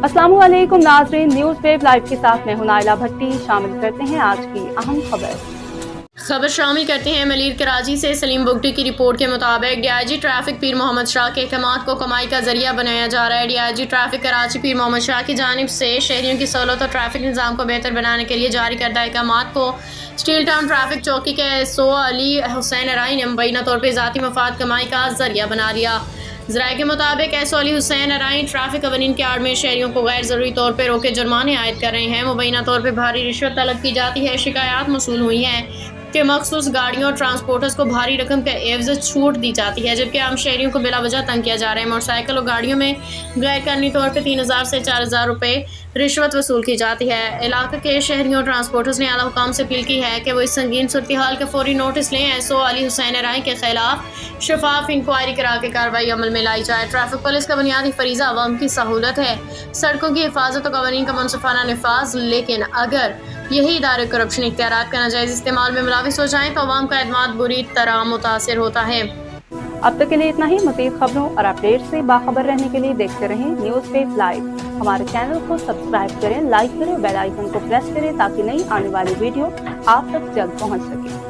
अस्सलामुअलैकुम नाज़रीन, news web live के साथ मैं हूं नाइला भट्टी। शामिल करते हैं आज की अहम खबर शामिल करते हैं मलिर कराची से सलीम बुगटी की रिपोर्ट के मुताबिक डीआईजी ट्रैफिक पीर मोहम्मद शाह के अहकाम को कमाई का जरिया बनाया जा रहा है। डीआईजी ट्रैफिक कराची पीर मोहम्मद शाह की जानिब से शहरियों की सहूलत और ट्रैफिक निज़ाम को बेहतर बनाने के लिए जारी करदा अहकाम को स्टील टाउन ट्रैफिक चौकी के एसओ अली हुसैन अराई ने मुबैना तौर पर ज़ाती मफाद कमाई का जरिया बना लिया। ज़राए के मुताबिक एसओ अली हुसैन अराई ट्रैफिक कवानीन के आड़ में शहरियों को गैर ज़रूरी तौर पर रोके जुर्माने आयद कर रहे हैं। मुबैना तौर पर भारी रिश्वत तलब की जाती है। शिकायत मौसूल हुई हैं कि मखसूस गाड़ियों और ट्रांसपोर्टर्स को भारी रकम के एवज़ छूट दी जाती है, जबकि आम शहरियों को बिला वजह तंग किया जा रहा है। मोटरसाइकिल और गाड़ियों में गैर कानूनी तौर पर 3000 से 4000 रुपये रिश्वत वसूल की जाती है। इलाके के शहरियों और ट्रांसपोर्टर्स ने आला हुकाम से अपील की है कि वो इस संगीन सूरत हाल का फौरी नोटिस लें। एसओ अली हुसैन अराई के खिलाफ शफाफ इंक्वायरी करा के कार्रवाई अमल में लाई जाए। ट्रैफिक पुलिस का बुनियादी फरीज़ा अवाम की सहूलत है, सड़कों की हिफाजत और कवानीन का मुनसिफाना निफाज, लेकिन अगर यही इदारे करप्शन इख्तियारात का नाजायज़ इस्तेमाल में मुलविस हो जाएं तो अवाम का एतमाद बुरी तरह मुतासिर होता है। अब तक के लिए इतना ही। मज़ीद खबरों और अपडेट से बाखबर रहने के लिए देखते रहें न्यूज़ वेब लाइव। हमारे चैनल को सब्सक्राइब करें, लाइक करें, बेल आइकन को प्रेस करें ताकि नई आने वाली वीडियो आप तक जल्द पहुंच सके।